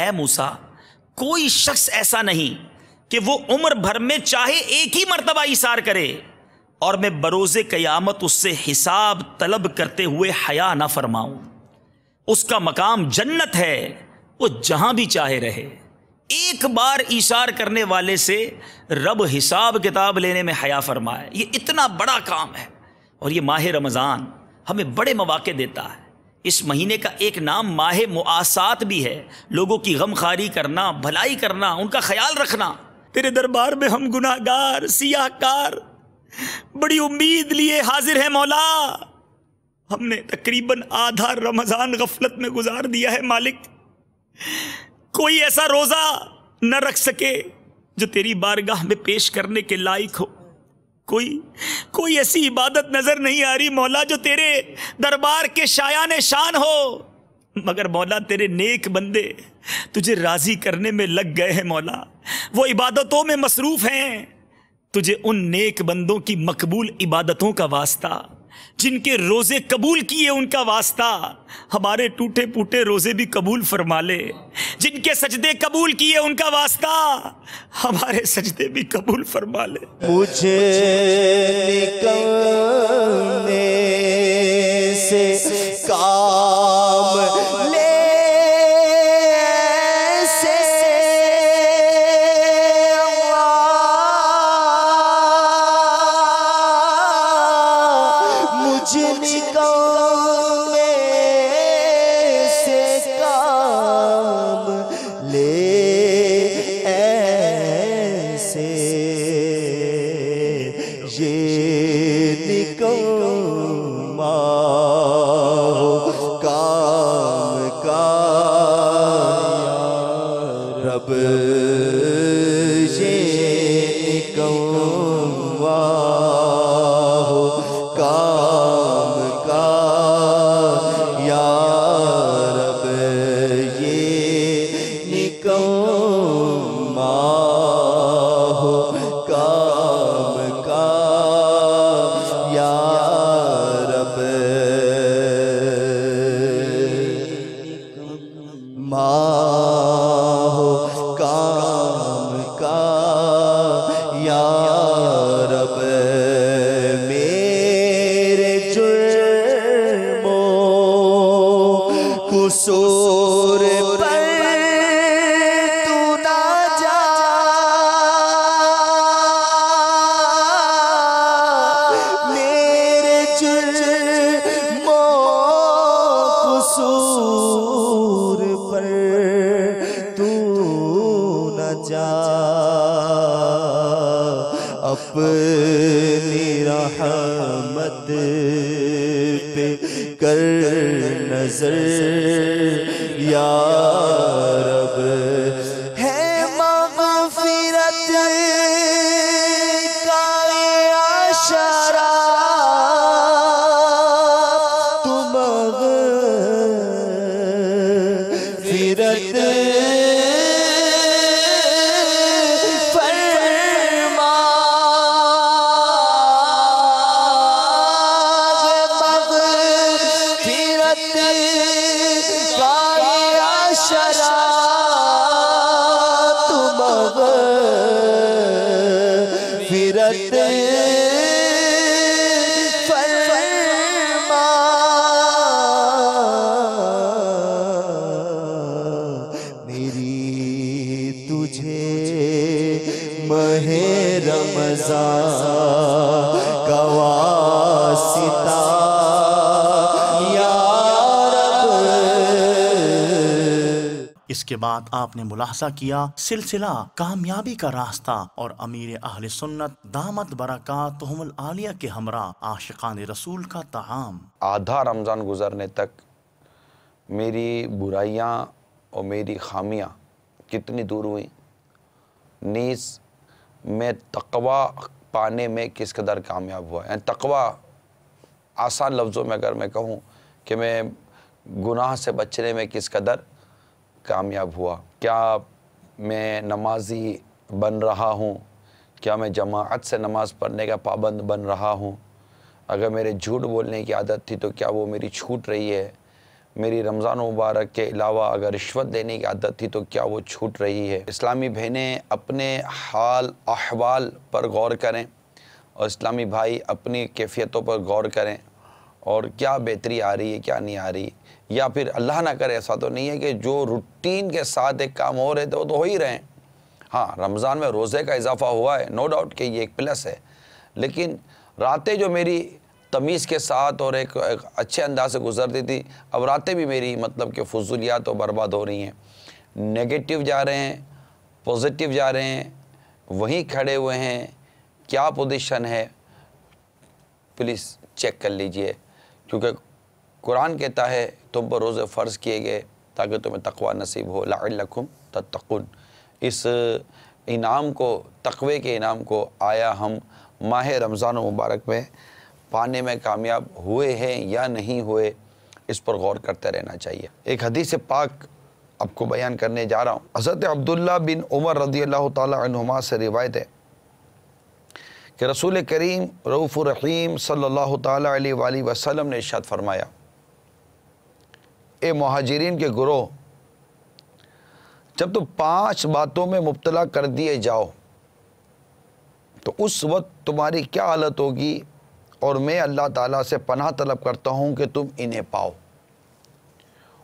اے موسیٰ کوئی شخص ایسا نہیں کہ وہ عمر بھر میں چاہے ایک ہی مرتبہ ایثار کرے اور میں بروز قیامت اس سے حساب طلب کرتے ہوئے حیا نہ فرماؤں۔ اس کا مقام جنت ہے، وہ جہاں بھی چاہے رہے۔ ایک بار ایثار کرنے والے سے رب حساب کتاب لینے میں حیا فرمائے۔ یہ اتنا بڑا کام ہے، اور یہ ماہ رمضان ہمیں بڑے مواقع دیتا ہے۔ اس مہینے کا ایک نام ماہ مؤاسات بھی ہے، لوگوں کی غم خواری کرنا، بھلائی کرنا، ان کا خیال رکھنا۔ تیرے دربار میں ہم گناہ گار، سیاہ کار، بڑی امید لیے حاضر ہیں مولا۔ ہم نے تقریباً آدھا رمضان غفلت میں گزار دیا ہے مالک۔ کوئی ایسا روزہ نہ رکھ سکے جو تیری بارگاہ میں پیش کرنے کے لائق ہو۔ کوئی ایسی عبادت نظر نہیں آ رہی مولا جو تیرے دربار کے شایان شان ہو، مگر مولا تیرے نیک بندے تجھے راضی کرنے میں لگ گئے ہیں مولا، وہ عبادتوں میں مصروف ہیں۔ تجھے ان نیک بندوں کی مقبول عبادتوں کا واسطہ، جن کے روزے قبول کیے ان کا واسطہ، ہمارے ٹوٹے پوٹے روزے بھی قبول فرما لے۔ جن کے سجدے قبول کیے ان کا واسطہ، ہمارے سجدے بھی قبول فرما لے۔ مجھے نکلنے سے کام لے اپنی رحمت پہ کر نظر یا رب، ہے مغفرت کا اشارہ تو مغفرت اس کے بعد آپ نے ملاحظہ کیا سلسلہ کامیابی کا راستہ اور امیر اہل سنت دامت برکاتہم العالیہ کے ہمراہ عاشقان رسول کا طعام۔ آدھا رمضان گزرنے تک میری برائیاں اور میری خامیاں کتنی دور ہوئیں، نیز میں تقوی پانے میں کس قدر کامیاب ہوا۔ یعنی تقوی آسان لفظوں میں اگر میں کہوں کہ میں گناہ سے بچنے میں کس قدر کامیاب ہوا، کیا میں نمازی بن رہا ہوں، کیا میں جماعت سے نماز پڑھنے کا پابند بن رہا ہوں، اگر میرے جھوٹ بولنے کی عادت تھی تو کیا وہ میری چھوٹ رہی ہے، میری رمضان مبارک کے علاوہ اگر رشوت دینے کی عادت تھی تو کیا وہ چھوٹ رہی ہے؟ اسلامی بہنیں اپنے حال احوال پر غور کریں اور اسلامی بھائی اپنی کیفیتوں پر غور کریں اور کیا بہتری آ رہی ہے کیا نہیں آ رہی، یا پھر اللہ نہ کرے ایسا تو نہیں ہے کہ جو روٹین کے ساتھ ایک کام ہو رہے تھے وہ تو ہو ہی رہے ہیں۔ ہاں رمضان میں روزے کا اضافہ ہوا ہے، نو ڈاؤٹ کہ یہ ایک پلس ہے، لیکن راتیں جو میری تمیز کے ساتھ اور ایک اچھے انداز سے گزرتی تھی، اب راتیں بھی میری مطلب کہ فضولیات و برباد ہو رہی ہیں۔ نیگیٹو جا رہے ہیں، پوزیٹیو جا رہے ہیں، وہیں کھڑے ہوئے ہیں، کیا پوزیشن ہے پلیز چیک کر لیجئے، کیونکہ قرآن کہتا ہے تم پر روزے فرض کیے گئے تاکہ تمہیں تقوی نصیب ہو، لعلکم تتقون۔ اس انعام کو، تقوی کے انعام کو آیا ہم ماہ رمضان مبارک میں پانے میں کامیاب ہوئے ہیں یا نہیں ہوئے، اس پر غور کرتے رہنا چاہیے۔ ایک حدیث پاک آپ کو بیان کرنے جا رہا ہوں۔ حضرت عبداللہ بن عمر رضی اللہ تعالی عنہما سے روایت ہے کہ رسول کریم رؤوف الرحیم صلی اللہ تعالی علیہ وآلہ وسلم نے ارشاد فرمایا، اے مہاجرین کے گروہ، جب تم 5 باتوں میں مبتلا کر دیے جاؤ تو اس وقت تمہاری کیا حالت ہوگی، اور میں اللہ تعالیٰ سے پناہ طلب کرتا ہوں کہ تم انہیں پاؤ۔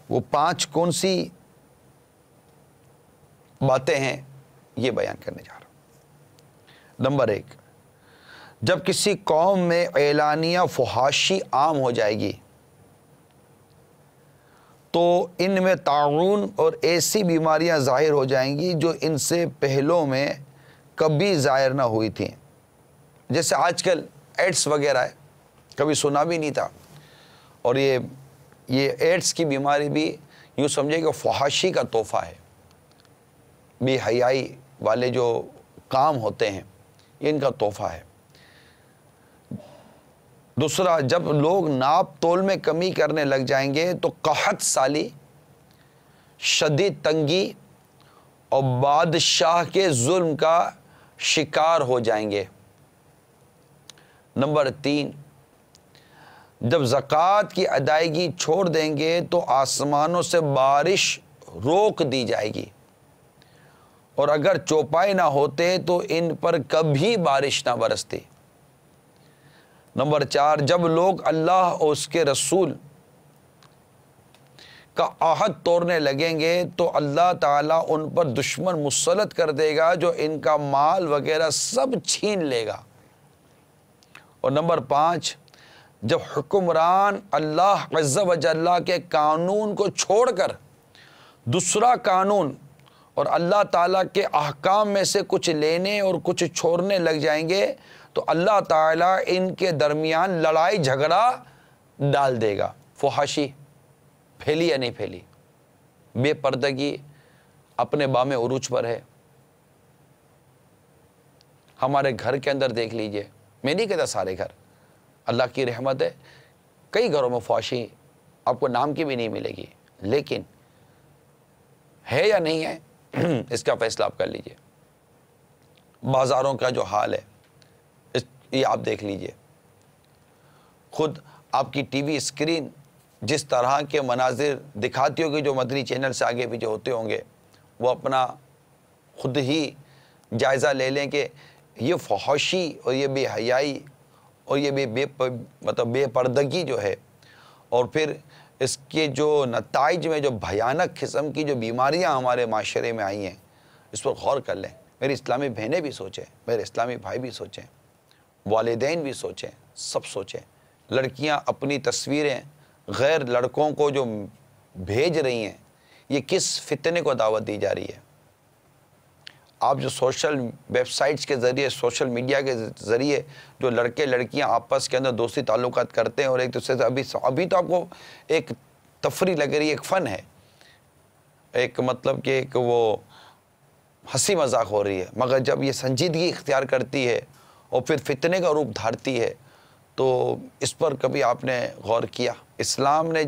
وہ 5 کون سی باتیں ہیں یہ بیان کرنے جا رہا ہوں۔ نمبر 1، جب کسی قوم میں اعلانیہ فحاشی عام ہو جائے گی تو ان میں طاعون اور ایسی بیماریاں ظاہر ہو جائیں گی جو ان سے پہلوں میں کبھی ظاہر نہ ہوئی تھیں، جیسے آج کل ایڈس وغیرہ ہے، کبھی سنا بھی نہیں تھا، اور یہ ایڈس کی بیماری بھی یوں سمجھے کہ فحاشی کا تحفہ ہے، بے حیائی والے جو کام ہوتے ہیں یہ ان کا تحفہ ہے۔ دوسرا، جب لوگ ناپ تول میں کمی کرنے لگ جائیں گے تو قحط سالی، شدید تنگی اور بادشاہ کے ظلم کا شکار ہو جائیں گے۔ نمبر 3، جب زکوٰۃ کی ادائیگی چھوڑ دیں گے تو آسمانوں سے بارش روک دی جائے گی، اور اگر چوپائے نہ ہوتے تو ان پر کبھی بارش نہ برستی۔ نمبر 4، جب لوگ اللہ اور اس کے رسول کا عہد توڑنے لگیں گے تو اللہ تعالیٰ ان پر دشمن مسلط کر دے گا جو ان کا مال وغیرہ سب چھین لے گا۔ اور نمبر 5، جب حکمران اللہ عز و جل کے قانون کو چھوڑ کر دوسرا قانون اور اللہ تعالیٰ کے احکام میں سے کچھ لینے اور کچھ چھوڑنے لگ جائیں گے تو اللہ تعالیٰ ان کے درمیان لڑائی جھگڑا ڈال دے گا۔ فحاشی پھیلی یا نہیں پھیلی؟ بے پردگی اپنے بام عروج پر ہے۔ ہمارے گھر کے اندر دیکھ لیجئے، میں نہیں کہتا سارے گھر، اللہ کی رحمت ہے، کئی گھروں میں فحاشی آپ کو نام کی بھی نہیں ملے گی، لیکن ہے یا نہیں ہے اس کا فیصلہ آپ کر لیجئے۔ بازاروں کا جو حال ہے یہ آپ دیکھ لیجئے، خود آپ کی ٹی وی اسکرین جس طرح کے مناظر دکھاتی ہوگی، جو مدنی چینل سے آگے پیچھے ہوتے ہوں گے، وہ اپنا خود ہی جائزہ لے لیں کہ یہ فحاشی اور یہ بے حیائی اور یہ بے پردگی جو ہے، اور پھر اس کے جو نتائج میں جو بھیانک قسم کی جو بیماریاں ہمارے معاشرے میں آئی ہیں، اس پر غور کر لیں۔ میری اسلامی بہنیں بھی سوچیں، میرے اسلامی بھائی بھی سوچیں، والدین بھی سوچیں، سب سوچیں۔ لڑکیاں اپنی تصویریں غیر لڑکوں کو جو بھیج رہی ہیں، یہ کس فتنے کو دعوت دی جا رہی ہے؟ آپ جو سوشل ویب سائٹس کے ذریعے، سوشل میڈیا کے ذریعے جو لڑکے لڑکیاں آپس کے اندر دوستی تعلقات کرتے ہیں اور ایک دوسرے سے ابھی تو آپ کو ایک تفریح لگ رہی ہے، ایک فن ہے، ایک مطلب کہ ایک وہ ہنسی مذاق ہو رہی ہے، مگر جب یہ سنجیدگی اختیار کرتی ہے اور پھر فتنے کا روپ دھارتی ہے تو اس پر کبھی آپ نے غور کیا؟ اسلام نے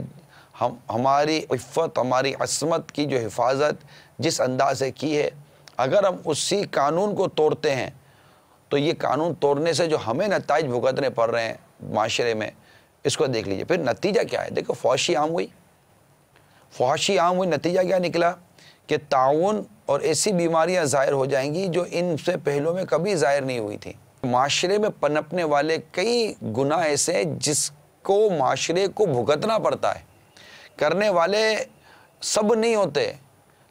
ہماری عفت، ہماری عصمت کی جو حفاظت جس انداز سے کی ہے، اگر ہم اسی قانون کو توڑتے ہیں تو یہ قانون توڑنے سے جو ہمیں نتائج بھگتنے پڑ رہے ہیں معاشرے میں، اس کو دیکھ لیجئے۔ پھر نتیجہ کیا ہے؟ دیکھو، فحاشی عام ہوئی، فحاشی عام ہوئی، نتیجہ کیا نکلا کہ طاعون اور ایسی بیماریاں ظاہر ہو جائیں گی جو ان سے پہلوں میں کبھی ظاہر نہیں ہوئی تھی۔ معاشرے میں پنپنے والے کئی گناہ ایسے ہیں جس کو معاشرے کو بھگتنا پڑتا ہے، کرنے والے سب نہیں ہوتے،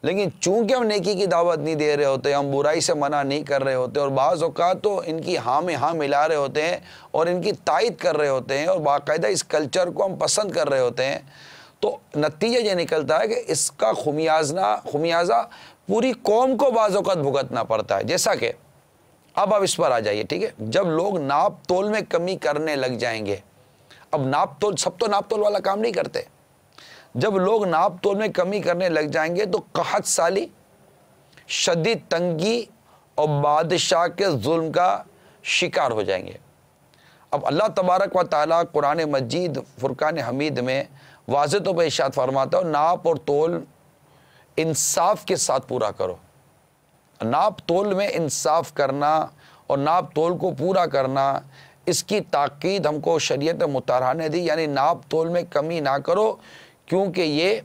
لیکن چونکہ ہم نیکی کی دعوت نہیں دے رہے ہوتے، ہم برائی سے منع نہیں کر رہے ہوتے، اور بعض اوقات تو ان کی ہاں میں ہاں ملا رہے ہوتے ہیں اور ان کی تائید کر رہے ہوتے ہیں، اور باقاعدہ اس کلچر کو ہم پسند کر رہے ہوتے ہیں، تو نتیجہ یہ نکلتا ہے کہ اس کا خمیازہ پوری قوم کو بعض اوقات بھگتنا پڑتا ہے۔ جیسا کہ اب آپ اس پر آ جائیے، ٹھیک ہے، جب لوگ ناپ تول میں کمی کرنے لگ جائیں گے، اب ناپ تول، سب تو ناپ تول والا کام نہیں کرتے، جب لوگ ناپ تول میں کمی کرنے لگ جائیں گے تو قحط سالی، شدید تنگی اور بادشاہ کے ظلم کا شکار ہو جائیں گے۔ اب اللہ تبارک و تعالیٰ قرآن مجید فرقان حمید میں واضح طور پر ارشاد فرماتا ہے، ناپ اور تول انصاف کے ساتھ پورا کرو۔ ناپ تول میں انصاف کرنا اور ناپ تول کو پورا کرنا، اس کی تاکید ہم کو شریعت مطہرہ نے دی، یعنی ناپ تول میں کمی نہ کرو کیونکہ یہ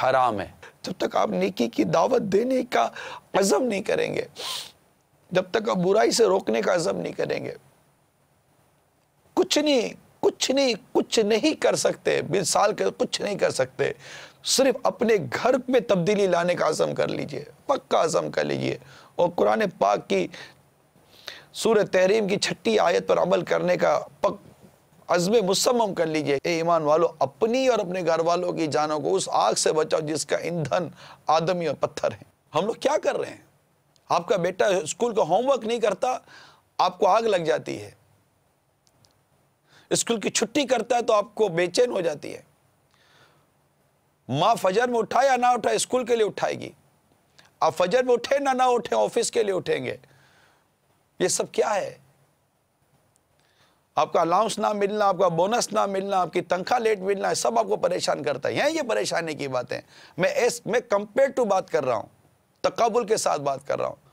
حرام ہے۔ جب تک آپ نیکی کی دعوت دینے کا عزم نہیں کریں گے، جب تک آپ برائی سے روکنے کا عزم نہیں کریں گے، کچھ نہیں کر سکتے، مثال کے کچھ نہیں کر سکتے، صرف اپنے گھر میں تبدیلی لانے کا عزم کر لیجئے، پکا عزم کر لیجئے، اور قرآن پاک کی سورہ تحریم کی 6 آیت پر عمل کرنے کا عزم مصمم کر لیجئے۔ اے ایمان والو، اپنی اور اپنے گھر والوں کی جانوں کو اس آگ سے بچاؤ جس کا ایندھن آدمی اور پتھر ہے۔ ہم لوگ کیا کر رہے ہیں؟ آپ کا بیٹا اسکول کا ہوم ورک نہیں کرتا، آپ کو آگ لگ جاتی ہے، اسکول کی چھٹی کرتا ہے تو آپ کو بے چین ہو جاتی ہے، ماں فجر میں اٹھائے یا نہ اٹھائے اسکول کے لیے اٹھائے گی، آپ فجر میں اٹھیں نہ اٹھیں آفس کے لیے اٹھیں گے۔ یہ سب کیا ہے؟ آپ کا الاؤنس نہ ملنا، آپ کا بونس نہ ملنا، آپ کی تنخواہ لیٹ ملنا، سب آپ کو پریشان کرتا ہے۔ یہ پریشانی کی باتیں میں کمپیئر ٹو بات کر رہا ہوں، تقابل کے ساتھ بات کر رہا ہوں۔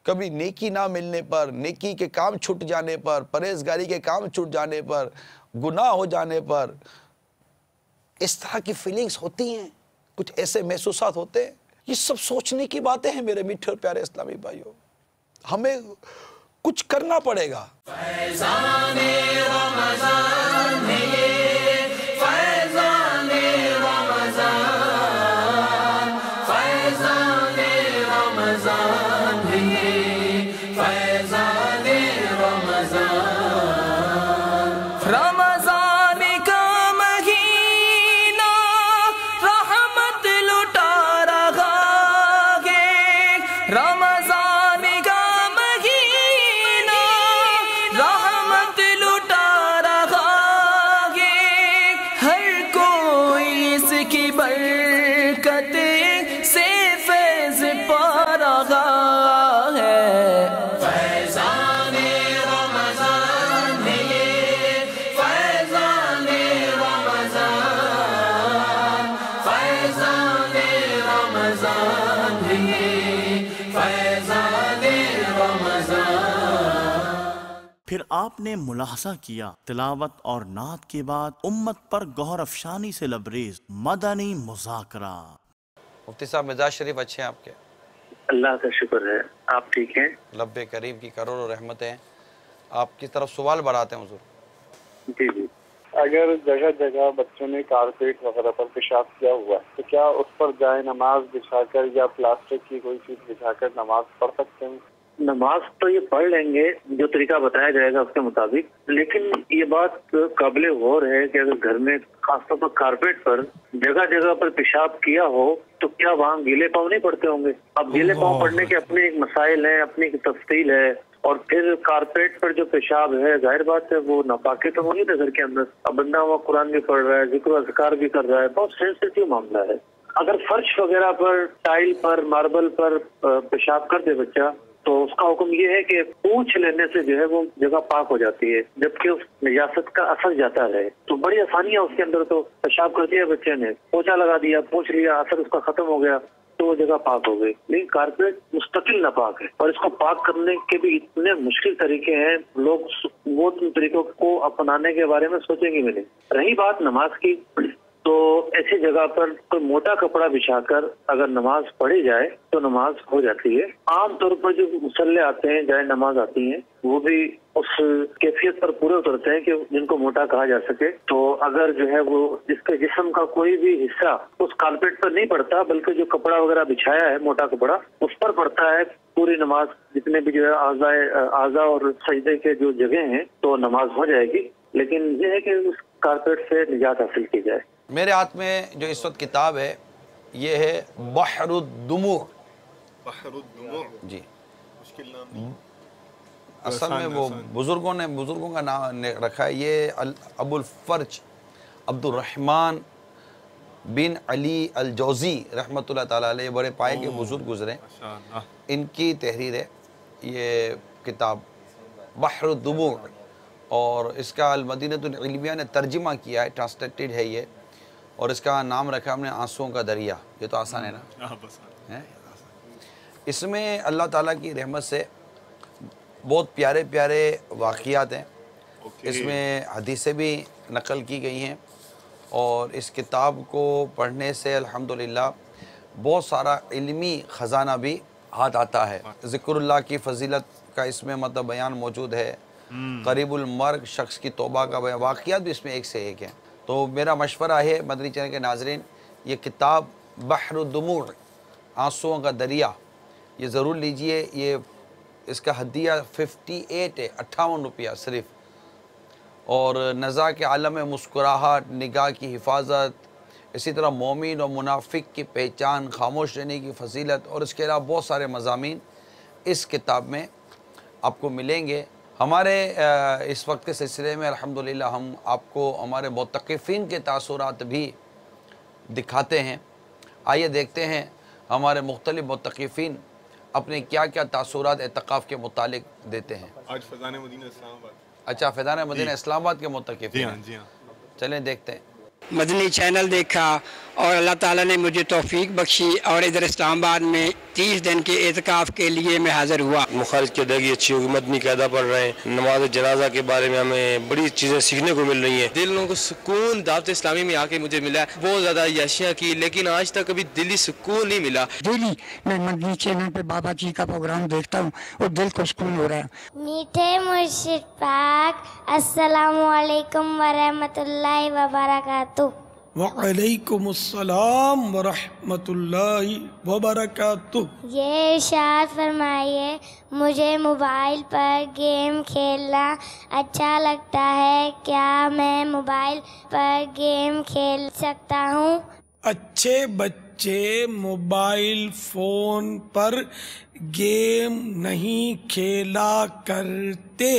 کبھی نیکی نہ ملنے پر، نیکی کے کام چھوٹ جانے پر، پرہیزگاری کے کام چھوٹ جانے پر، گناہ ہو جانے پر اس طرح کی فیلنگز ہوتی ہیں، کچھ ایسے محسوسات ہوتے ہیں۔ یہ سب سوچنے کی باتیں ہیں میرے میٹھے اور پیارے اسلامی بھائیوں، ہمیں کچھ کرنا پڑے گا۔ فیضان رمضان ہے یہ، فیضان رمضان، فیضان رمضان ہے یہ، فیضان رمضان، رمضان کا مہینہ رحمت لٹا رہا ہے، رمضان کا مہینہ رحمت لٹا رہا ہے، ہر کوئی اس کی برکت سے فیض پا رہا ہے۔ فیضان رمضان ہے یہ، فیضان رمضان، فیضان رمضان ہے یہ، فیضان رمضان۔ پھر آپ نے ملاحظہ کیا تلاوت اور نعت کے بعد امت پر گوہر افشانی سے لبریز مدنی مذاکرہ۔ مفتی صاحب مزاج شریف اچھے ہیں آپ کے؟ اللہ کا شکر ہے، آپ ٹھیک ہیں؟ لب کریم کی کروڑوں رحمتیں ہیں۔ آپ کی طرف سوال بڑھاتے ہیں حضور۔ جی جی۔ اگر جگہ جگہ بچوں نے کارپیٹ وغیرہ پر پیشاب کیا ہوا ہے تو کیا اس پر جائے نماز بچھا کر یا پلاسٹک کی کوئی چیز بچھا کر نماز پڑھ سکتے ہیں؟ نماز تو یہ پڑھ لیں گے جو طریقہ بتایا جائے گا اس کے مطابق، لیکن یہ بات قابل غور ہے کہ اگر گھر میں خاص طور پر کارپیٹ پر جگہ جگہ پر پیشاب کیا ہو تو کیا وہاں گیلے پاؤں نہیں پڑتے ہوں گے؟ اب گیلے پاؤں پڑنے کے اپنے ایک مسائل ہیں، اپنی ایک تفصیل ہے، اور پھر کارپیٹ پر جو پیشاب ہے ظاہر بات ہے وہ ناپاکی تو نہیں تھا گھر کے اندر، اب بندہ وہ قرآن بھی پڑھ رہا ہے، ذکر و اذکار بھی کر رہا ہے، بہت سینسیٹیو معاملہ ہے۔ اگر فرش وغیرہ پر، ٹائل پر، ماربل پر پیشاب کر دے بچہ تو اس کا حکم یہ ہے کہ پوچھ لینے سے جو ہے وہ جگہ پاک ہو جاتی ہے، جبکہ اس نجاست کا اثر جاتا ہے۔ تو بڑی آسانی ہے اس کے اندر، تو پیشاب کر دیا بچے نے، پوچھا لگا دیا، پوچھ لیا، اثر اس کا ختم ہو گیا تو وہ جگہ پاک ہو گئی۔ لیکن کارپیٹ مستقل ناپاک ہے، اور اس کو پاک کرنے کے بھی اتنے مشکل طریقے ہیں، لوگ وہ طریقوں کو اپنانے کے بارے میں سوچیں گے بھی نہیں۔ رہی بات نماز کی، تو ایسی جگہ پر کوئی موٹا کپڑا بچھا کر اگر نماز پڑھی جائے تو نماز ہو جاتی ہے۔ عام طور پر جو مصلے آتے ہیں، جائے نماز آتی ہیں، وہ بھی اس کیفیت پر پورے اترتے ہیں کہ جن کو موٹا کہا جا سکے۔ تو اگر جو ہے وہ جس کے جسم کا کوئی بھی حصہ اس کارپیٹ پر نہیں پڑتا بلکہ جو کپڑا وغیرہ بچھایا ہے موٹا کپڑا اس پر پڑتا ہے، پوری نماز جتنے بھی جو ہے اعضاء اور سجدے کے جو جگہ ہیں تو نماز ہو جائے گی، لیکن یہ ہے کہ اس کارپیٹ سے نجات حاصل کی جائے۔ میرے ہاتھ میں جو اس وقت کتاب ہے یہ ہے بحر الدموع۔ بحر الدموع جی، مشکل نام نہیں، اصل میں وہ بزرگوں کا نام رکھا ہے۔ یہ ابو الفرج عبد الرحمن بن علی الجوزی رحمۃ اللہ تعالیٰ علیہ، بڑے پائے کے بزرگ گزرے، ان کی تحریر ہے یہ کتاب بحر الدموع، اور اس کا المدینۃ العلمیہ نے ترجمہ کیا ہے، ٹرانسلیٹڈ ہے یہ، اور اس کا نام رکھا ہم نے آنسوؤں کا دریا۔ یہ تو آسان ہے نا؟ اس میں اللہ تعالیٰ کی رحمت سے بہت پیارے پیارے واقعات ہیں، اس میں حدیثیں بھی نقل کی گئی ہیں، اور اس کتاب کو پڑھنے سے الحمدللہ بہت سارا علمی خزانہ بھی ہاتھ آتا ہے۔ ذکر اللہ کی فضیلت کا اس میں مطلب بیان موجود ہے، قریب المرگ شخص کی توبہ کا بیان، واقعات بھی اس میں ایک سے ایک ہیں۔ تو میرا مشورہ ہے مدنی چینل کے ناظرین، یہ کتاب بحر الدموع آنسوؤں کا دریا یہ ضرور لیجئے۔ یہ اس کا ہدیہ 58 ہے، 58 روپیہ صرف، اور نزا کے عالم میں مسکراہٹ، نگاہ کی حفاظت، اسی طرح مومن اور منافق کی پہچان، خاموش رہنے کی فضیلت، اور اس کے علاوہ بہت سارے مضامین اس کتاب میں آپ کو ملیں گے۔ ہمارے اس وقت کے سلسلے میں الحمدللہ ہم آپ کو ہمارے معتکفین کے تاثرات بھی دکھاتے ہیں۔ آئیے دیکھتے ہیں ہمارے مختلف معتکفین اپنے کیا کیا تاثرات اعتکاف کے متعلق دیتے ہیں۔ آج فیضان مدینہ اسلام آباد۔ اچھا، فیضان مدینہ اسلام آباد کے معتکفین جی ہاں ہیں۔ جی ہاں، چلیں دیکھتے ہیں۔ مدنی چینل دیکھا اور اللہ تعالیٰ نے مجھے توفیق بخشی، اور ادھر اسلام آباد میں 30 دن کے اعتکاف کے لیے میں حاضر ہوا۔ مخارج کی ادائیگی اچھی ہوگی، مدنی قاعدہ پڑھ رہے ہیں، نماز جنازہ کے بارے میں ہمیں بڑی چیزیں سیکھنے کو مل رہی ہیں۔ دلوں کو سکون دعوت اسلامی میں آ کے مجھے ملا ہے، بہت زیادہ عیاشیاں کی لیکن آج تک کبھی دلی سکون نہیں ملا۔ ڈیلی میں مدنی چینل پہ بابا جی کا پروگرام دیکھتا ہوں اور دل کو سکون ہو رہا ہے۔ میٹھے مرشد پاک، السلام علیکم ورحمۃ اللہ وبرکاتہ۔ وعلیکم السلام ورحمۃ اللہ وبرکاتہ۔ یہ ارشاد فرمائیے، مجھے موبائل پر گیم کھیلنا اچھا لگتا ہے، کیا میں موبائل پر گیم کھیل سکتا ہوں؟ اچھے بچے موبائل فون پر گیم نہیں کھیلا کرتے،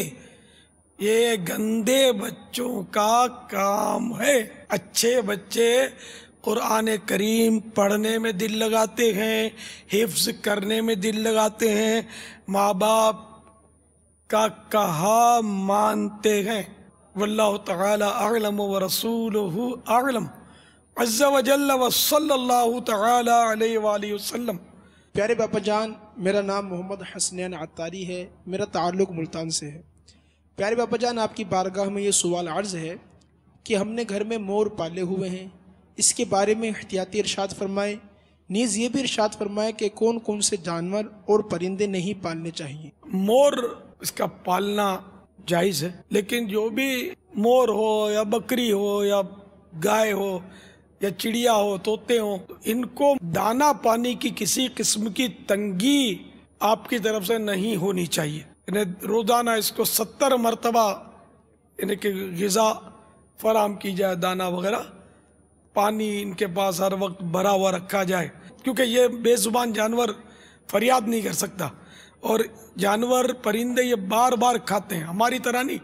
یہ گندے بچوں کا کام ہے۔ اچھے بچے قرآن کریم پڑھنے میں دل لگاتے ہیں، حفظ کرنے میں دل لگاتے ہیں، ماں باپ کا کہا مانتے ہیں۔ واللہ تعالی اعلم ورسولہ اعلم، عز وجل وصلی اللہ تعالی علیہ وآلہ وسلم۔ پیارے باپا جان، میرا نام محمد حسنین عطاری ہے، میرا تعلق ملتان سے ہے۔ پیارے باپا جان، آپ کی بارگاہ میں یہ سوال عرض ہے کہ ہم نے گھر میں مور پالے ہوئے ہیں، اس کے بارے میں احتیاطی ارشاد فرمائے، نیز یہ بھی ارشاد فرمائے کہ کون کون سے جانور اور پرندے نہیں پالنے چاہیے۔ مور اس کا پالنا جائز ہے، لیکن جو بھی مور ہو یا بکری ہو یا گائے ہو یا چڑیا ہو، طوطے ہوں، ان کو دانا پانی کی کسی قسم کی تنگی آپ کی طرف سے نہیں ہونی چاہیے۔ روزانہ اس کو 70 مرتبہ یعنی کہ غذا فراہم کی جائے، دانا وغیرہ، پانی ان کے پاس ہر وقت بھرا ہوا رکھا جائے، کیونکہ یہ بے زبان جانور فریاد نہیں کر سکتا، اور جانور پرندے یہ بار بار کھاتے ہیں، ہماری طرح نہیں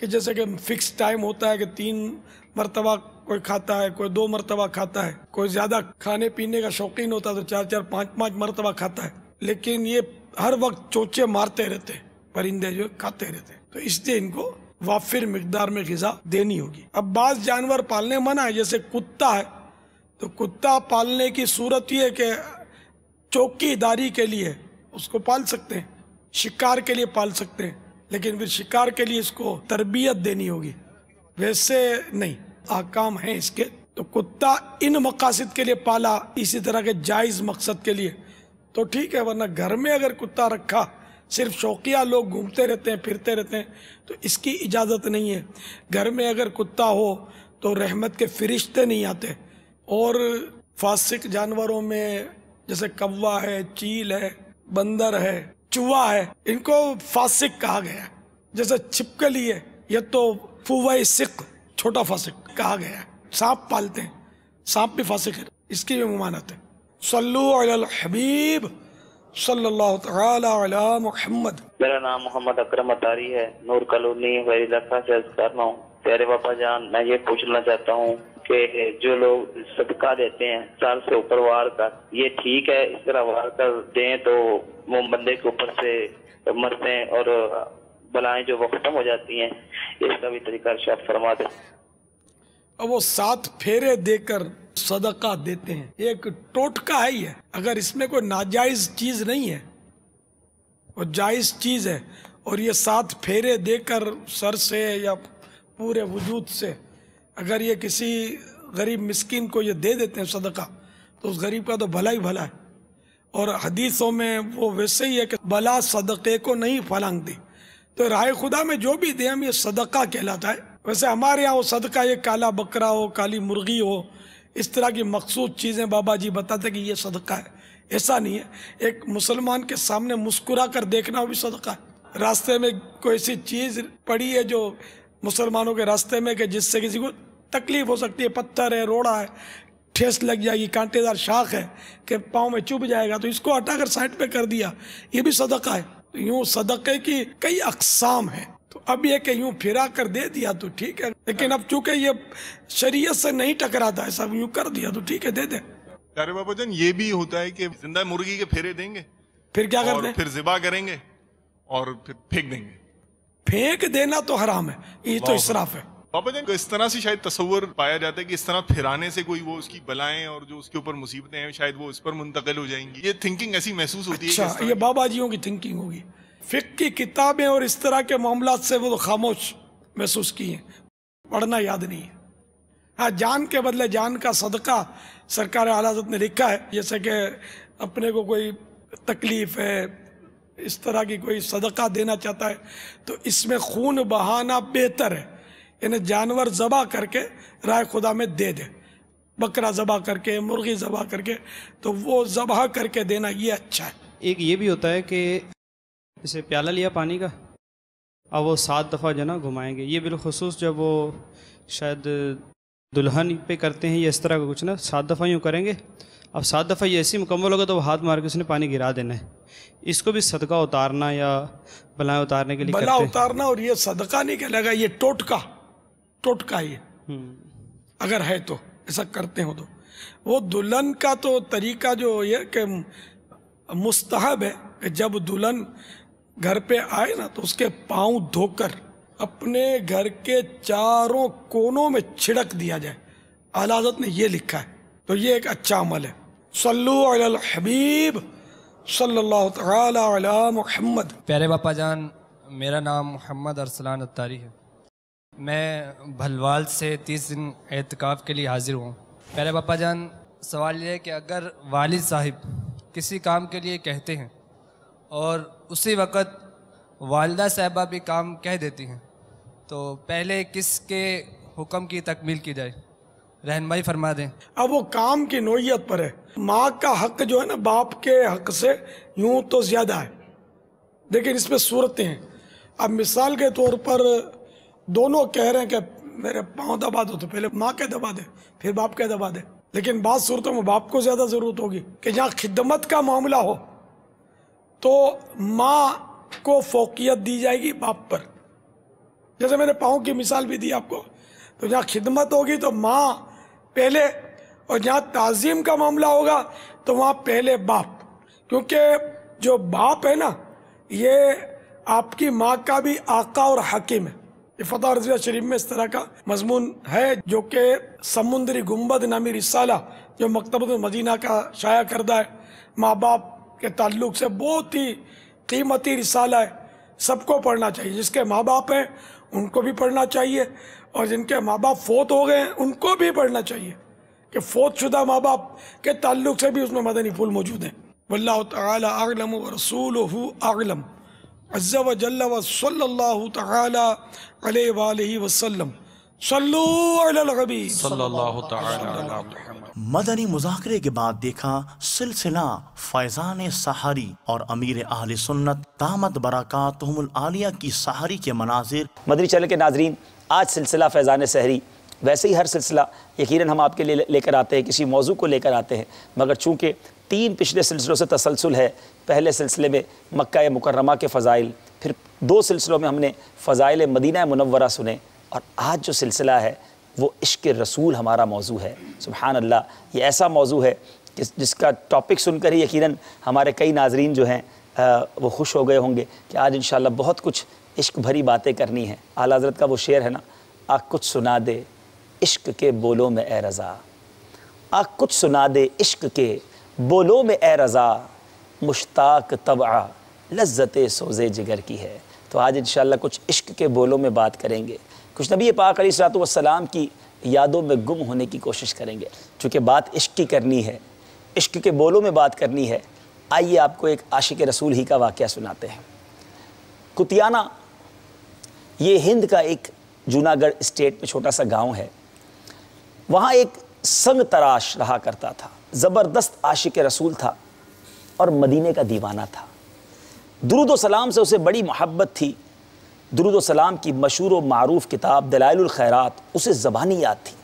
کہ جیسے کہ فکس ٹائم ہوتا ہے کہ 3 مرتبہ کوئی کھاتا ہے، کوئی 2 مرتبہ کھاتا ہے، کوئی زیادہ کھانے پینے کا شوقین ہوتا ہے تو 4 5 مرتبہ کھاتا ہے، لیکن یہ ہر وقت چوچے مارتے رہتے ہیں، پرندے جو کھاتے رہتے ہیں، تو اس لیے ان کو وافر مقدار میں غذا دینی ہوگی۔ اب بعض جانور پالنے منع ہے، جیسے کتا ہے، تو کتا پالنے کی صورت یہ ہے کہ چوکی داری کے لیے اس کو پال سکتے ہیں، شکار کے لیے پال سکتے ہیں، لیکن پھر شکار کے لیے اس کو تربیت دینی ہوگی، ویسے نہیں۔ احکام ہیں اس کے، تو کتا ان مقاصد کے لیے پالا، اسی طرح کے جائز مقصد کے لیے تو ٹھیک ہے، ورنہ گھر میں اگر کتا رکھا صرف شوقیہ لوگ گھومتے رہتے ہیں پھرتے رہتے ہیں تو اس کی اجازت نہیں ہے۔ گھر میں اگر کتا ہو تو رحمت کے فرشتے نہیں آتے۔ اور فاسق جانوروں میں جیسے کوا ہے، چیل ہے، بندر ہے، چوہا ہے، ان کو فاسق کہا گیا ہے۔ جیسے چھپکلی ہے، یہ تو فوائے سق، چھوٹا فاسق کہا گیا ہے۔ سانپ پالتے ہیں، سانپ بھی فاسق ہے، اس کی بھی ممانعت ہے۔ صلو علی الحبیب صلی اللہ تعالی علی محمد۔ میرا نام محمد اکرم اطاری ہے، نور کالونی وحید علاقہ سے عرض کر رہا ہوں۔ پیارے باپا جان، میں یہ پوچھنا چاہتا ہوں کہ جو لوگ صدقہ دیتے ہیں سال سے اوپر وار کر، یہ ٹھیک ہے؟ اس طرح وار کر دیں تو وہ بندے کے اوپر سے مرتے ہیں اور بلائیں جو وہ ختم ہو جاتی ہیں، اس کا بھی طریقہ ارشاد فرما دیں۔ اب وہ 7 پھیرے دے کر صدقہ دیتے ہیں، ایک ٹوٹکا ہے یہ، اگر اس میں کوئی ناجائز چیز نہیں ہے، وہ جائز چیز ہے، اور یہ 7 پھیرے دے کر سر سے یا پورے وجود سے اگر یہ کسی غریب مسکین کو یہ دے دیتے ہیں صدقہ تو اس غریب کا تو بھلا ہی بھلا ہے۔ اور حدیثوں میں وہ ویسے ہی ہے کہ بلا صدقے کو نہیں پھلانگ دی، تو رائے خدا میں جو بھی دیں ہم یہ صدقہ کہلاتا ہے۔ ویسے ہمارے یہاں وہ صدقہ یہ کالا بکرا ہو، کالی مرغی ہو، اس طرح کی مخصوص چیزیں بابا جی بتاتے کہ یہ صدقہ ہے، ایسا نہیں ہے۔ ایک مسلمان کے سامنے مسکرا کر دیکھنا وہ بھی صدقہ ہے۔ راستے میں کوئی ایسی چیز پڑی ہے جو مسلمانوں کے راستے میں کہ جس سے کسی کو تکلیف ہو سکتی ہے، پتھر ہے، روڑا ہے، ٹھیس لگ جائے گی، کانٹے دار شاخ ہے کہ پاؤں میں چبھ جائے گا، تو اس کو ہٹا کر سائڈ پہ کر دیا، یہ بھی صدقہ ہے۔ یوں صدقے کی کئی اقسام ہیں، تو اب یہ کہ یوں پھرا کر دے دیا تو ٹھیک ہے، لیکن اب چونکہ یہ شریعت سے نہیں ٹکراتا ہے، سب یوں کر دیا تو ٹھیک ہے، دے دے۔ پیارے بابا جان، یہ بھی ہوتا ہے کہ زندہ مرغی کے پھیرے دیں گے، پھر کیا کرتے ہیں؟ پھر ذبح کریں گے اور پھر پھینک دیں گے۔ پھینک دینا تو حرام ہے، یہ تو اسراف ہے۔ بابا جان، اس طرح سے شاید تصور پایا جاتا ہے کہ اس طرح پھرانے سے کوئی وہ اس کی بلائیں اور جو اس کے اوپر مصیبتیں ہیں شاید وہ اس پر منتقل ہو جائیں گی، یہ تھنکنگ ایسی محسوس ہوتی ہے۔ اچھا، یہ بابا جیوں کی تھنکنگ ہوگی۔ فقہ کی کتابیں اور اس طرح کے معاملات سے وہ تو خاموش محسوس کی ہیں، پڑھنا یاد نہیں ہے۔ ہاں، جان کے بدلے جان کا صدقہ سرکار اعلیٰ حضرت نے لکھا ہے، جیسے کہ اپنے کو کوئی تکلیف ہے، اس طرح کی کوئی صدقہ دینا چاہتا ہے تو اس میں خون بہانا بہتر ہے، یعنی جانور ذبح کر کے رائے خدا میں دے دے، بکرا ذبح کر کے، مرغی ذبح کر کے، تو وہ ذبح کر کے دینا یہ اچھا ہے۔ ایک یہ بھی ہوتا ہے کہ جیسے پیالہ لیا پانی کا، اب وہ 7 دفعہ جو نا گھمائیں گے، یہ بالخصوص جب وہ شاید دلہن پہ کرتے ہیں یا اس طرح کا کچھ نا، 7 دفعہ یوں کریں گے، اب 7 دفعہ یہ ایسی مکمل ہوگا تو وہ ہاتھ مار کے اس نے پانی گرا دینا ہے۔ اس کو بھی صدقہ اتارنا یا بلائیں اتارنے کے لیے بلا اتارنا، اور یہ صدقہ نہیں کہلے گا، یہ ٹوٹکا یہ اگر ہے تو ایسا کرتے ہو تو۔ وہ دلہن کا تو طریقہ جو یہ کہ مستحب ہے کہ جب دلہن گھر پہ آئے نا تو اس کے پاؤں دھو کر اپنے گھر کے چاروں کونوں میں چھڑک دیا جائے، اعلیٰ حضرت نے یہ لکھا ہے، تو یہ ایک اچھا عمل ہے۔ صلو علی الحبیب صلی اللہ تعالی علی محمد۔ پیارے باپا جان، میرا نام محمد ارسلان اطاری ہے، میں بھلوال سے 30 دن اعتکاف کے لیے حاضر ہوں۔ پیارے باپا جان، سوال یہ ہے کہ اگر والد صاحب کسی کام کے لیے کہتے ہیں اور اسی وقت والدہ صاحبہ بھی کام کہہ دیتی ہیں تو پہلے کس کے حکم کی تکمیل کی جائے؟ رہنمائی فرما دیں۔ اب وہ کام کی نوعیت پر ہے، ماں کا حق جو ہے نا باپ کے حق سے یوں تو زیادہ ہے، لیکن اس میں صورتیں ہیں۔ اب مثال کے طور پر دونوں کہہ رہے ہیں کہ میرے پاؤں دبا دو، تو پہلے ماں کے دبا دے پھر باپ کے دبا دے، لیکن بعض صورتوں میں باپ کو زیادہ ضرورت ہوگی کہ جہاں خدمت کا معاملہ ہو تو ماں کو فوقیت دی جائے گی باپ پر۔ جیسے میں نے پاؤں کی مثال بھی دی آپ کو، تو جہاں خدمت ہوگی تو ماں پہلے، اور جہاں تعظیم کا معاملہ ہوگا تو وہاں پہلے باپ، کیونکہ جو باپ ہے نا یہ آپ کی ماں کا بھی آقا اور حاکم ہے۔ یہ فتح رضویہ شریف میں اس طرح کا مضمون ہے، جو کہ سمندری گنبد نامی رسالہ جو مکتبۃ المدینہ کا شائع کردہ ہے، ماں باپ کے تعلق سے بہت ہی قیمتی رسالہ ہے، سب کو پڑھنا چاہیے۔ جس کے ماں باپ ہیں ان کو بھی پڑھنا چاہیے، اور جن کے ماں باپ فوت ہو گئے ہیں ان کو بھی پڑھنا چاہیے۔ کہ فوت شدہ ماں باپ کے تعلق سے بھی اس میں مدنی پھول موجود ہیں۔ واللہ تعالی اعلم ورسولہ اعلم عز و جل و صلی اللہ تعالی علیہ وآلہ وسلم۔ صلو علی الحبیب صلی اللہ تعالی علی محمد۔ مدنی مذاکرے کے بعد دیکھا سلسلہ فیضان سحری اور امیر اہل سنت دامت برکاتہم العالیہ کی سحری کے مناظر۔ مدنی چینل کے ناظرین، آج سلسلہ فیضان سحری، ویسے ہی ہر سلسلہ یقیناً ہم آپ کے لیے لے کر آتے ہیں، کسی موضوع کو لے کر آتے ہیں، مگر چونکہ 3 پچھلے سلسلوں سے تسلسل ہے، پہلے سلسلے میں مکہ مکرمہ کے فضائل، پھر 2 سلسلوں میں ہم نے فضائل مدینہ منورہ سنے، اور آج جو سلسلہ ہے وہ عشق رسول ہمارا موضوع ہے۔ سبحان اللہ، یہ ایسا موضوع ہے جس کا ٹاپک سن کر ہی یقیناً ہمارے کئی ناظرین جو ہیں وہ خوش ہو گئے ہوں گے کہ آج انشاءاللہ بہت کچھ عشق بھری باتیں کرنی ہیں۔ اعلیٰ حضرت کا وہ شعر ہے نا، آ کچھ سنا دے عشق کے بولوں میں اے رضا، آ کچھ سنا دے عشق کے بولوں میں اے رضا، مشتاق طبع لذت سوزے جگر کی ہے۔ تو آج انشاءاللہ کچھ عشق کے بولوں میں بات کریں گے، کچھ نبی پاک علیہ الصلوۃ والسلام کی یادوں میں گم ہونے کی کوشش کریں گے۔ چونکہ بات عشق کی کرنی ہے، عشق کے بولوں میں بات کرنی ہے، آئیے آپ کو ایک عاشق رسول ہی کا واقعہ سناتے ہیں۔ کتیانہ یہ ہند کا ایک جوناگڑھ اسٹیٹ میں چھوٹا سا گاؤں ہے، وہاں ایک سنگ تراش رہا کرتا تھا، زبردست عاشق رسول تھا اور مدینے کا دیوانہ تھا۔ درود و سلام سے اسے بڑی محبت تھی۔ درود و سلام کی مشہور و معروف کتاب دلائل الخیرات اسے زبانی یاد تھی۔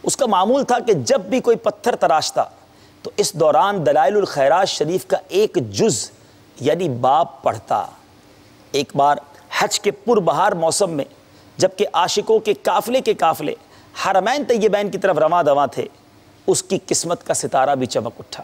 اس کا معمول تھا کہ جب بھی کوئی پتھر تراشتا تو اس دوران دلائل الخیرات شریف کا ایک جز یعنی باب پڑھتا۔ ایک بار حج کے پربہار موسم میں جبکہ عاشقوں کے قافلے حرمین طیبین کی طرف رواں دواں تھے، اس کی قسمت کا ستارہ بھی چمک اٹھا۔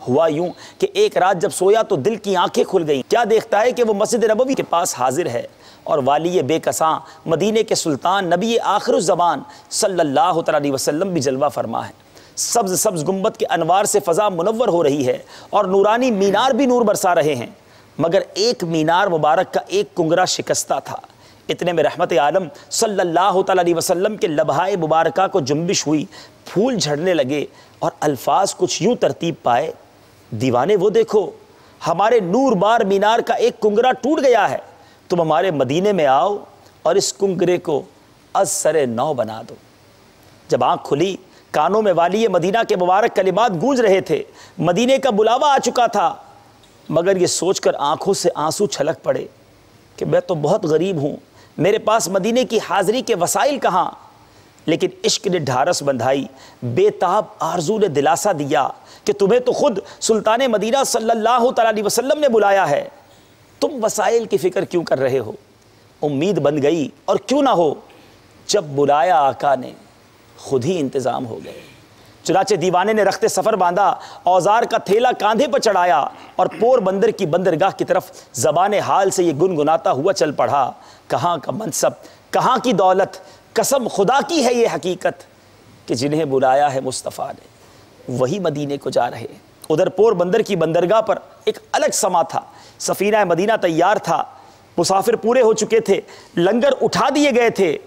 ہوا یوں کہ ایک رات جب سویا تو دل کی آنکھیں کھل گئیں۔ کیا دیکھتا ہے کہ وہ مسجد نبوی کے پاس حاضر ہے اور والی بے کساں مدینے کے سلطان نبی آخر الزمان صلی اللہ علیہ وسلم بھی جلوہ فرما ہے۔ سبز گنبد کے انوار سے فضا منور ہو رہی ہے اور نورانی مینار بھی نور برسا رہے ہیں، مگر ایک مینار مبارک کا ایک کنگرا شکستہ تھا۔ اتنے میں رحمت عالم صلی اللہ علیہ وسلم کے لبہائے مبارکہ کو جنبش ہوئی، پھول جھڑنے لگے اور الفاظ کچھ یوں ترتیب پائے، دیوانے وہ دیکھو، ہمارے نور بار مینار کا ایک کنگرا ٹوٹ گیا ہے، تم ہمارے مدینے میں آؤ اور اس کنگرے کو از سر نو بنا دو۔ جب آنکھ کھلی، کانوں میں والی مدینہ کے مبارک کلمات گونج رہے تھے، مدینے کا بلاوا آ چکا تھا، مگر یہ سوچ کر آنکھوں سے آنسو چھلک پڑے کہ میں تو بہت غریب ہوں، میرے پاس مدینے کی حاضری کے وسائل کہاں۔ لیکن عشق نے ڈھارس بندھائی، بے تاب آرزو نے دلاسا دیا کہ تمہیں تو خود سلطان مدینہ صلی اللہ علیہ وسلم نے بلایا ہے، تم وسائل کی فکر کیوں کر رہے ہو۔ امید بن گئی اور کیوں نہ ہو، جب بلایا آقا نے خود ہی انتظام ہو گئے۔ چنانچہ دیوانے نے رخت سفر باندھا، اوزار کا تھیلا کاندھے پر چڑھایا اور پور بندر کی بندرگاہ کی طرف زبان حال سے یہ گنگناتا ہوا چل پڑا، کہاں کا منصب، کہاں کی دولت، قسم خدا کی ہے یہ حقیقت کہ جنہیں بلایا ہے مصطفیٰ نے وہی مدینے کو جا رہے۔ ادھر پور بندر کی بندرگاہ پر ایک الگ سما تھا، سفینہ مدینہ تیار تھا، مسافر پورے ہو چکے تھے، لنگر اٹھا دیے گئے تھے،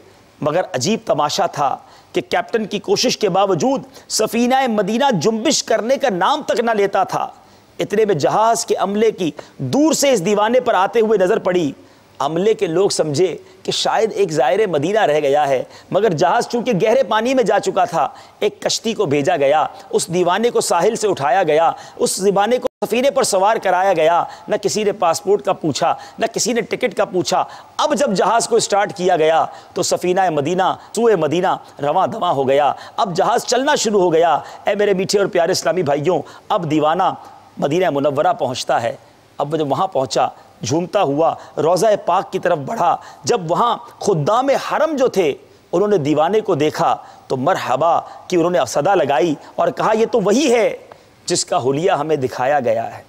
مگر عجیب تماشا تھا کہ کیپٹن کی کوشش کے باوجود سفینہ مدینہ جنبش کرنے کا نام تک نہ لیتا تھا۔ اتنے میں جہاز کے عملے کی دور سے اس دیوانے پر آتے ہوئے نظر پڑی۔ عملے کے لوگ سمجھے کہ شاید ایک زائر مدینہ رہ گیا ہے، مگر جہاز چونکہ گہرے پانی میں جا چکا تھا، ایک کشتی کو بھیجا گیا، اس دیوانے کو ساحل سے اٹھایا گیا، اس دیوانے کو سفینے پر سوار کرایا گیا، نہ کسی نے پاسپورٹ کا پوچھا، نہ کسی نے ٹکٹ کا پوچھا۔ اب جب جہاز کو سٹارٹ کیا گیا تو سفینہ مدینہ سوئے مدینہ رواں دواں ہو گیا، اب جہاز چلنا شروع ہو گیا۔ اے میرے میٹھے اور پیارے اسلامی بھائیوں، اب دیوانہ مدینہ منورہ پہنچتا ہے۔ اب جب وہاں پہنچا، جھومتا ہوا روضہ پاک کی طرف بڑھا۔ جب وہاں خدام حرم جو تھے انہوں نے دیوانے کو دیکھا تو مرحبا کی انہوں نے صدا لگائی اور کہا یہ تو وہی ہے جس کا حلیہ ہمیں دکھایا گیا ہے۔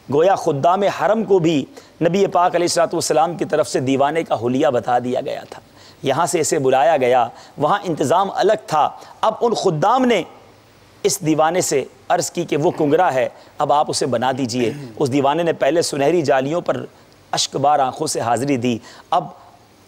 گویا خدام حرم کو بھی نبی پاک علیہ الصلوۃ والسلام کی طرف سے دیوانے کا حلیہ بتا دیا گیا تھا، یہاں سے اسے بلایا گیا، وہاں انتظام الگ تھا۔ اب ان خدام نے اس دیوانے سے عرض کی کہ وہ کنگرا ہے، اب آپ اسے بنا دیجئے۔ اس دیوانے نے پہلے سنہری جالیوں پر اشک بار آنکھوں سے حاضری دی۔ اب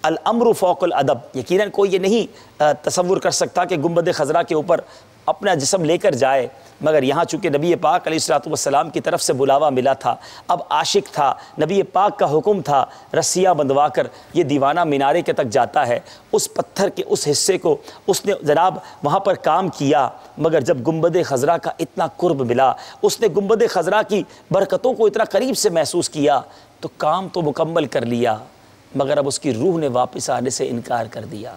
الامر فوق الادب، یقیناً کوئی یہ نہیں تصور کر سکتا کہ گنبد خضرا کے اوپر اپنا جسم لے کر جائے، مگر یہاں چونکہ نبی پاک علیہ الصلوۃ والسلام کی طرف سے بلاوا ملا تھا، اب عاشق تھا، نبی پاک کا حکم تھا، رسیاں بندھوا کر یہ دیوانہ مینارے کے تک جاتا ہے، اس پتھر کے اس حصے کو اس نے جناب وہاں پر کام کیا، مگر جب گنبد خضرا کا اتنا قرب ملا، اس نے گنبد خضرا کی برکتوں کو اتنا قریب سے محسوس کیا، تو کام تو مکمل کر لیا، مگر اب اس کی روح نے واپس آنے سے انکار کر دیا۔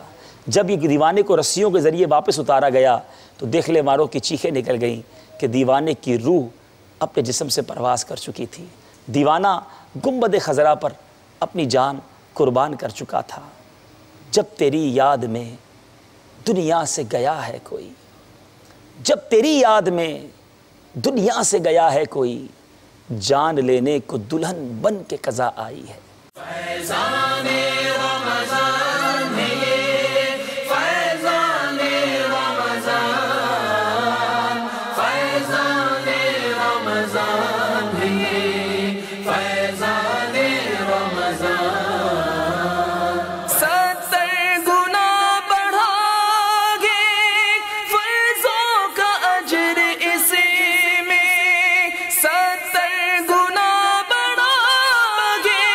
جب یہ دیوانے کو رسیوں کے ذریعے واپس اتارا گیا تو دیکھنے والوں کی چیخیں نکل گئیں کہ دیوانے کی روح اپنے جسم سے پرواز کر چکی تھی، دیوانہ گنبد خضرا پر اپنی جان قربان کر چکا تھا۔ جب تیری یاد میں دنیا سے گیا ہے کوئی، جب تیری یاد میں دنیا سے گیا ہے کوئی، جان لینے کو دلہن بن کے قضا آئی ہے۔ فیضان رمضان ہے یہ، فیضان رمضان، فیضان رمضان ہے یہ، فیضان رمضان۔ 70 گنا بڑھا گے فیضوں کا اجر اسی میں، 70 گنا بڑھا گے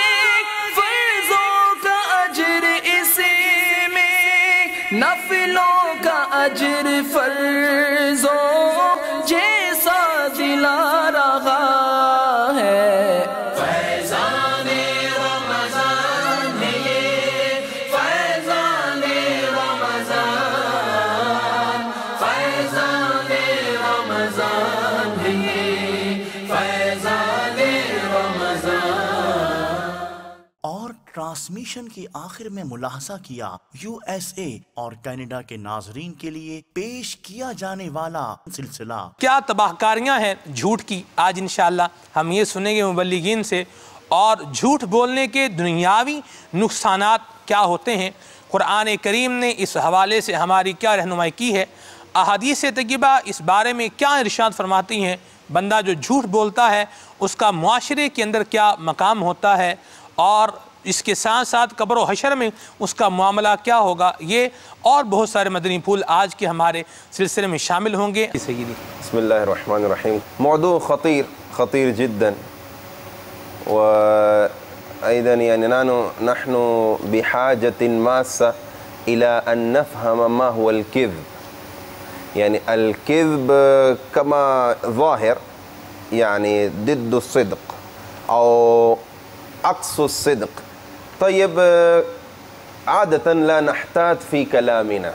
فیضوں کا اجر اسی میں، نفلوں کا اجر فرضوں جیسا دلا رہا ہے۔ فیضان رمضان ہے یہ، فیضان رمضان، فیضان رمضان ہے یہ، فیضان رمضان۔ اور ٹرانسمیشن کی آخر میں ملاحظہ کیا یو ایس اے اور کینیڈا کے ناظرین کے لیے پیش کیا جانے والا سلسلہ کیا تباہ کاریاں ہیں جھوٹ کی۔ آج انشاءاللہ ہم یہ سنیں گے مبلغین سے، اور جھوٹ بولنے کے دنیاوی نقصانات کیا ہوتے ہیں، قرآن کریم نے اس حوالے سے ہماری کیا رہنمائی کی ہے، احادیث طیبہ اس بارے میں کیا ارشاد فرماتی ہیں، بندہ جو جھوٹ بولتا ہے اس کا معاشرے کے اندر کیا مقام ہوتا ہے، اور اس کے ساتھ ساتھ قبر و حشر میں اس کا معاملہ کیا ہوگا، یہ اور بہت سارے مدنی پھول آج کے ہمارے سلسلے میں شامل ہوں گے۔ بسم اللہ الرحمن الرحیم۔ موضوع خطير جدا، وأيضا يعني نحن بحاجة ماسة إلى أن نفهم ما هو الكذب. يعني الكذب كما ظاهر يعني ضد الصدق أو عكس الصدق. طيب عادة لا نحتاط في كلامنا،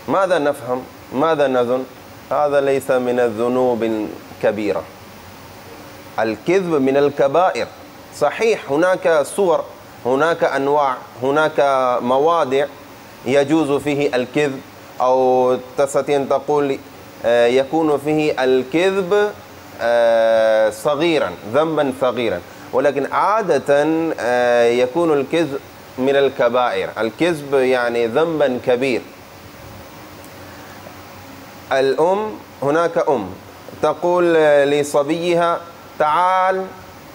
ماذا نفهم؟ ماذا نظن؟ هذا ليس من الذنوب الكبيرة. الكذب من الكبائر. صحيح هناك صور، هناك أنواع، هناك مواضع يجوز فيه الكذب، أو تستطيع أن تقول يكون فيه الكذب صغيرا، ذنبا صغيرا، ولكن عادة يكون الكذب من الكبائر. الكذب يعني ذنبا كبير. الأم، هناك أم تقول لصبيها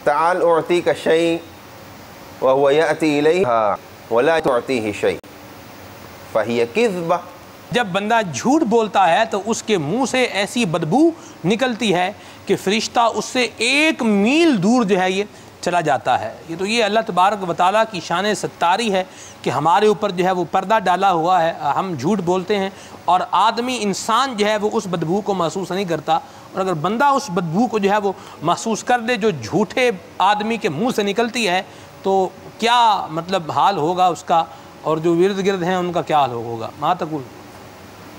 تعال أعطيك شيء، وهو يأتي إليها ولا تعطيه شيء، فهي كذبة. جب بندہ جھوٹ بولتا ہے تو اس کے منہ سے ایسی بدبو نکلتی ہے کہ فرشتہ اس سے 1 میل دور جو ہے یہ چلا جاتا ہے۔ یہ اللہ تبارک و تعالیٰ کی شان ستاری ہے کہ ہمارے اوپر جو ہے وہ پردہ ڈالا ہوا ہے، ہم جھوٹ بولتے ہیں اور آدمی انسان جو ہے وہ اس بدبو کو محسوس نہیں کرتا، اور اگر بندہ اس بدبو کو جو ہے وہ محسوس کر دے جو جھوٹے آدمی کے منہ سے نکلتی ہے تو کیا مطلب حال ہوگا اس کا، اور جو ورد گرد ہیں ان کا کیا حال ہوگا۔ ما تقول؟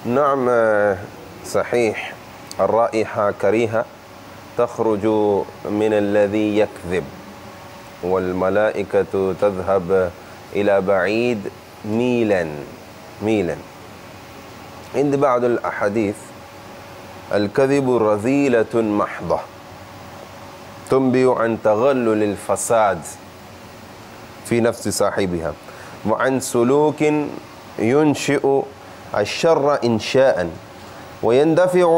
نعم صحيح، الرائحة كريهة تخرج من الذي يكذب، والملائكة تذهب إلى بعيد ميلا. عند بعض الأحاديث الكذب رذيلة محضة تنبئ عن تغلل الفساد في نفس صاحبها، وعن سلوك ينشئ الشر إنشاء ويندفع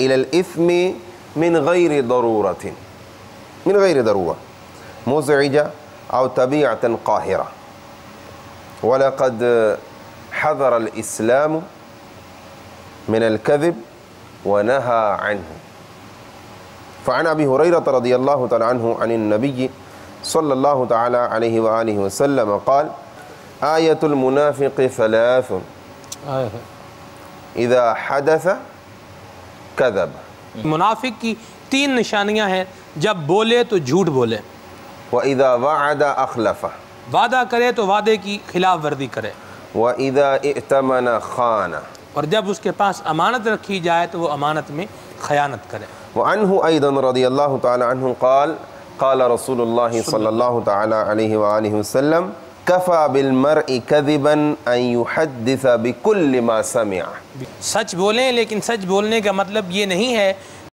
إلى الإثم من غير ضرورة مزعجة أو طبيعة قاهرة. ولقد حذر الإسلام من الكذب ونهى عنه. فعن أبي هريرة رضي الله تعالى عنه عن النبي صلى الله تعالى عليه وآله وسلم قال آية المنافق ثلاث إذا حدث كذب. منافق کی 3 نشانیاں ہیں، جب بولے تو جھوٹ بولے، وَإِذَا وَعَدَ أَخْلَفَ، وعدہ کرے تو وعدے کی خلاف ورزی کرے، وَإِذَا ائْتَمَنَ خَانَ، اور جب اس کے پاس امانت رکھی جائے تو وہ امانت میں خیانت کرے. وعنه أيضا رضي الله تعالى عنه قال قال رسول الله صلى الله تعالى عليه وآله وسلم كفى بالمرء كذبا أن يحدث بكل ما سمع. سچ بولیں، لیکن سچ بولنے کا مطلب یہ نہیں ہے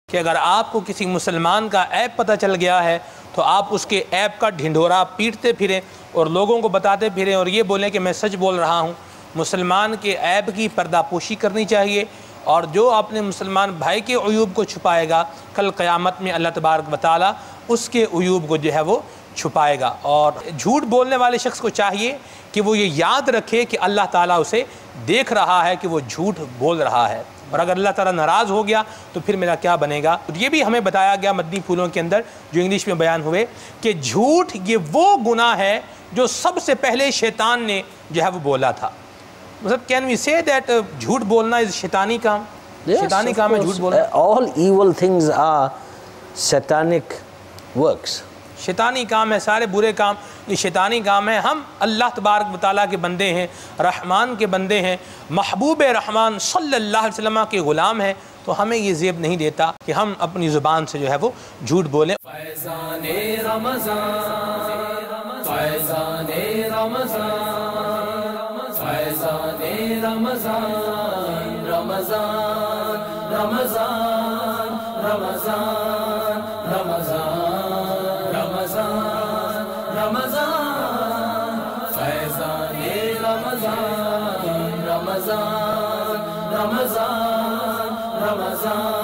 کہ اگر آپ کو کسی مسلمان کا عیب پتہ چل گیا ہے تو آپ اس کے عیب کا ڈھنڈورا پیٹتے پھریں اور لوگوں کو بتاتے پھریں اور یہ بولیں کہ میں سچ بول رہا ہوں. مسلمان کے عیب کی پردہ پوشی کرنی چاہیے، اور جو اپنے مسلمان بھائی کے عیوب کو چھپائے گا کل قیامت میں اللہ تبارک و تعالیٰ اس کے عیوب کو جو ہے وہ چھپائے گا. اور جھوٹ بولنے والے شخص کو چاہیے کہ وہ یہ یاد رکھے کہ اللہ تعالیٰ اسے دیکھ رہا ہے کہ وہ جھوٹ بول رہا ہے، اور اگر اللہ تعالیٰ ناراض ہو گیا تو پھر میرا کیا بنے گا. یہ بھی ہمیں بتایا گیا مدنی پھولوں کے اندر جو انگلش میں بیان ہوئے کہ جھوٹ یہ وہ گناہ ہے جو سب سے پہلے شیطان نے جو ہے وہ بولا تھا. مطلب کین وی سے دیٹ جھوٹ بولنا از شیطانی کام؟ شیطانی کام ہے جھوٹ بولنا. all evil things are satanic works. شیطانی کام ہے، سارے برے کام یہ شیطانی کام ہے. ہم اللہ تبارک و تعالیٰ کے بندے ہیں، رحمان کے بندے ہیں، محبوب رحمان صلی اللہ علیہ وسلم کے غلام ہیں، تو ہمیں یہ زیب نہیں دیتا کہ ہم اپنی زبان سے جو ہے وہ جھوٹ بولیں. فیضان رمضان، فیضان رمضان، فیضان رمضان، رمضان رمضان رمضان رمضان رمضان رمضان، فیضان رمضان، رمضان رمضان رمضان